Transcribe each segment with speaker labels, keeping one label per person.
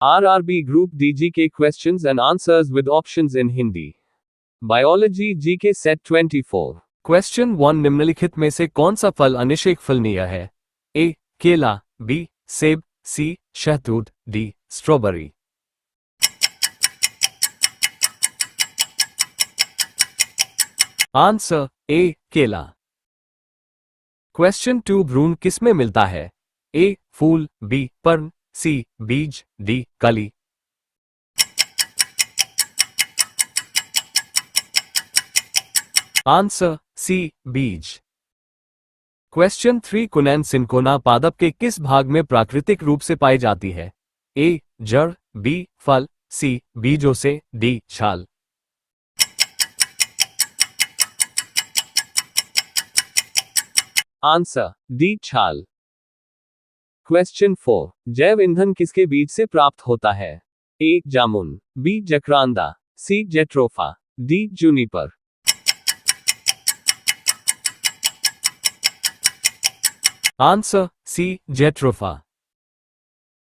Speaker 1: RRB Group DGK questions and answers with options in Hindi. Biology GK Set 24.
Speaker 2: Question 1 निम्नलिखित में से कौन सा फल अनिषेक फलनीय है? ए केला, बी सेब, सी शहतूत, डी स्ट्रॉबेरी। आंसर ए केला। क्वेश्चन 2 भ्रूण किसमें मिलता है? ए फूल, बी पर्ण, सी बीज, डी कली। आंसर सी बीज। क्वेश्चन 3 कुनैन सिंकोना पादप के किस भाग में प्राकृतिक रूप से पाई जाती है? ए जड़, बी फल, सी बीजों से, डी छाल।
Speaker 1: आंसर डी छाल। क्वेश्चन 4 जैव ईंधन किसके बीज से प्राप्त होता है? ए जामुन, B jacaranda, C jatropha, D juniper.
Speaker 2: Answer C jatropha.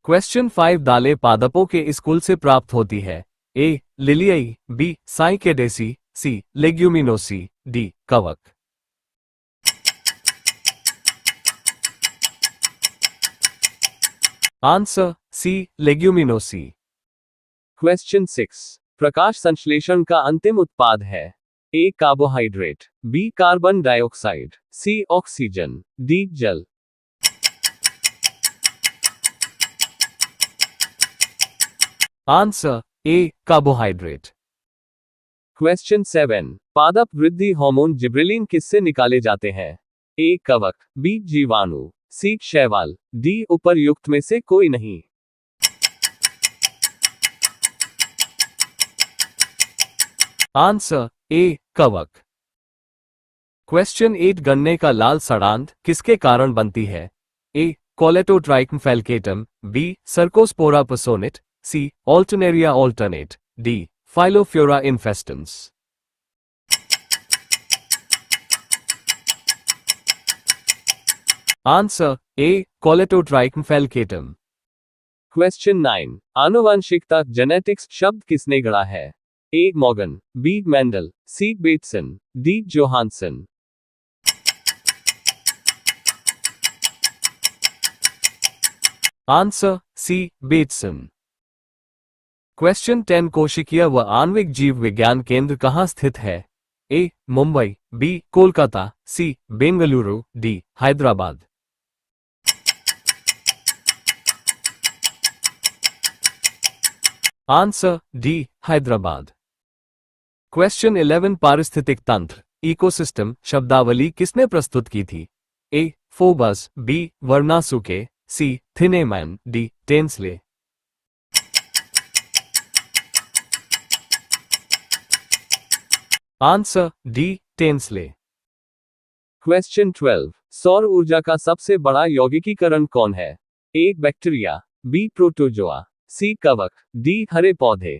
Speaker 2: Question 5 दालें पादपों के इस कुल से प्राप्त होती है? ए लिलियाई, बी साइकेडेसी, सी लेग्यूमिनोसी, डी कवक। आंसर सी लेग्यूमिनोसी।
Speaker 1: क्वेश्चन 6 प्रकाश संश्लेषण का अंतिम उत्पाद है? A carbohydrate, B carbon dioxide, C oxygen, D जल।
Speaker 2: Answer A carbohydrate.
Speaker 1: क्वेश्चन 7 पादप वृद्धि हार्मोन जिब्रेलिन किससे निकाले जाते हैं? ए कवक, बी जीवाणु, सी शैवाल, डी उपर्युक्त में से कोई नहीं।
Speaker 2: आंसर ए कवक। क्वेश्चन 8 गन्ने का लाल सड़ांध किसके कारण बनती है? A Colletotrichum falcatum, B Cercospora personata, C Alternaria alternata, D Phytophthora infestans. Answer A Colletotrichum falcatum.
Speaker 1: Question 9 आनुवंशिकता जेनेटिक्स शब्द किसने गढ़ा है? A Morgan, B Mendel, C Bateson, D Johannsen.
Speaker 2: Answer C Bateson. Question 10 कोशिकीय व आणविक जीव विज्ञान केंद्र कहाँ स्थित है? A Mumbai, B Kolkata, C Bengaluru, D Hyderabad. Answer D Hyderabad. Question 11 पारिस्थितिक तंत्र इकोसिस्टम शब्दावली किसने प्रस्तुत की थी? ए फोबस, बी वर्नासुके, C Thienemann, D Tansley. Answer D Tansley.
Speaker 1: Question 12 सौर ऊर्जा का सबसे बड़ा यौगिकीकरण कौन है? A bacteria, B protozoa, C कवक, डी हरे पौधे।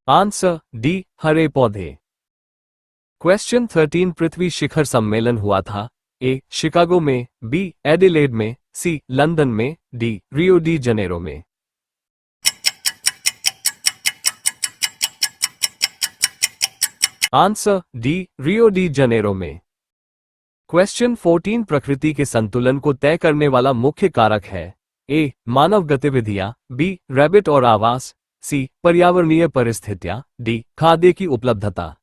Speaker 2: आंसर डी हरे पौधे। क्वेश्चन 13 पृथ्वी शिखर सम्मेलन हुआ था? ए शिकागो में, बी एडिलेड में, सी लंदन में, डी रियो डी जनेरो में। Answer D Rio de Janeiro में। क्वेश्चन 14 प्रकृति के संतुलन को तय करने वाला मुख्य कारक है? ए मानव गतिविधियां, बी रैबिट और आवास, सी पर्यावरणीय परिस्थितियां, डी खाद्य की उपलब्धता।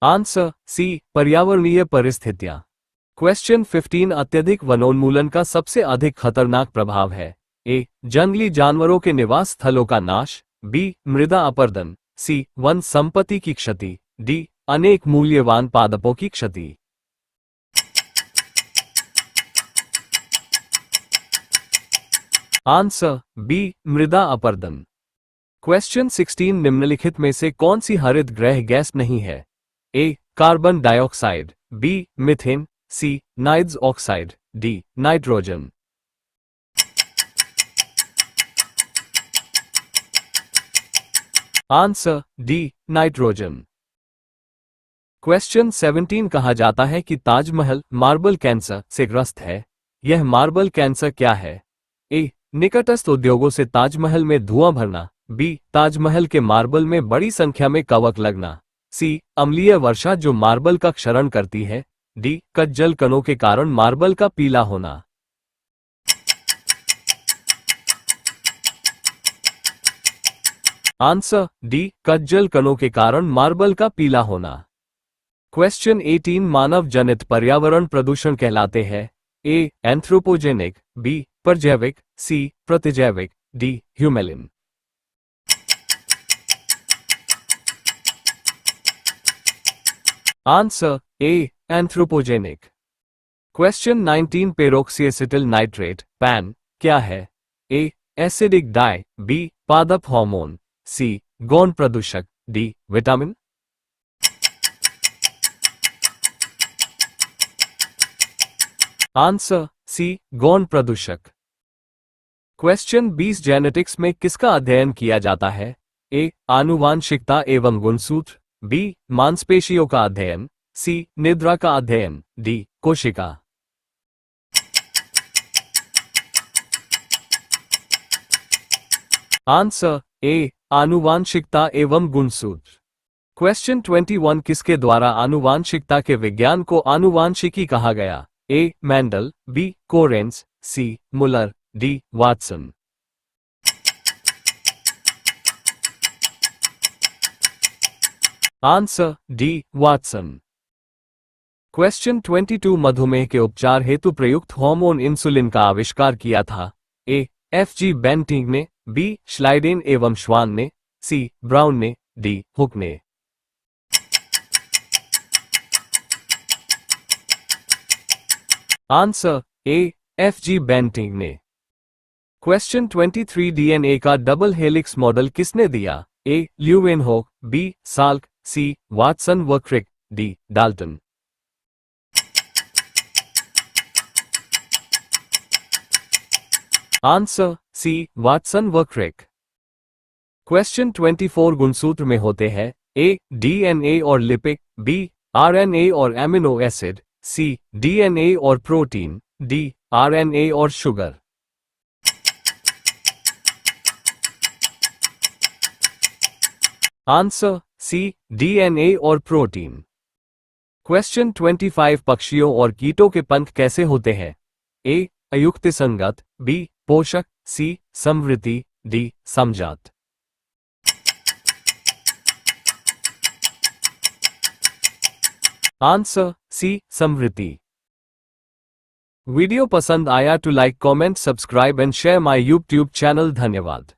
Speaker 2: आंसर सी पर्यावरणीय परिस्थितियां। क्वेश्चन 15 अत्यधिक वनोन्मूलन का सबसे अधिक खतरनाक प्रभाव है? ए जंगली जानवरों के निवास स्थलों का नाश, बी मृदा अपरदन, सी वन संपत्ति की क्षति, डी अनेक मूल्यवान पादपों की क्षति। आंसर बी मृदा अपरदन। क्वेश्चन 16 निम्नलिखित में से कौन सी हरित गृह गैस नहीं है? A carbon dioxide, B methane, C nitrous oxide, D nitrogen. Answer D nitrogen. Question 17 कहा जाता है कि ताजमहल मार्बल कैंसर से ग्रस्त है। यह मार्बल कैंसर क्या है? ए, निकटस्थ उद्योगों से ताजमहल में धुआं भरना। बी, ताजमहल के मार्बल में बड़ी संख्या में कवक लगना। सी, अम्लीय वर्षा जो मार्बल का क्षरण करती है। डी, कज्जल कणों के कारण मार्बल का पीला होना। आंसर डी, कज्जल कणों के कारण मार्बल का पीला होना। क्वेश्चन 18 मानव जनित पर्यावरण प्रदूषण कहलाते हैं। ए, एंथ्रोपोजेनिक। बी, परजैविक। सी, प्रतिजैविक। डी, ह्यूमेलिन। Answer A, anthropogenic. Question 19 peroxyacetyl nitrate PAN क्या है? A, acidic dye. बी, पादप हार्मोन। सी, गौण प्रदूषक। D, vitamin. आंसर सी, गौण प्रदूषक। क्वेश्चन 20 जेनेटिक्स में किसका अध्ययन किया जाता है? ए, आनुवांशिकता एवं गुणसूत्र। बी, मांसपेशियों का अध्ययन। सी, निद्रा का अध्ययन। डी, कोशिका। आंसर ए, आनुवांशिकता एवं गुणसूत्र। क्वेश्चन 21 किसके द्वारा आनुवांशिकता के विज्ञान को आनुवांशिकी कहा गया? A, Mendel. B, Correns. C, Muller. D, Watson. Answer D, Watson. Question 22 मधुमेह के उपचार हेतु प्रयुक्त हार्मोन इंसुलिन का आविष्कार किया था? ए, एफ.जी. बेंटिंग ने। बी, श्लाइडेन एवं श्वान ने। सी, ब्राउन ने। डी, हुक ने। Answer A, F G. बेंटिंग ने। क्वेश्चन 23 डीएनए का डबल हेलिक्स मॉडल किसने दिया? A, Leeuwenhoek. B, Salk. C, Watson व Crick. D, Dalton. Answer C, Watson व क्रिक। क्वेश्चन 24 गुणसूत्र में होते हैं? ए, डीएनए और लिपिड। बी, आरएनए और एमिनो एसिड। सी, डीएनए और प्रोटीन। डी, आरएनए और शुगर। आंसर सी, डीएनए और प्रोटीन। क्वेश्चन 25 पक्षियों और कीटों के पंख कैसे होते हैं? ए, अयुक्तिसंगत। बी, पोषक। सी, समवृद्धि। डी, समजात। आंसर सी, समवृद्धि। वीडियो पसंद आया तो like comment subscribe and share my YouTube channel. धन्यवाद।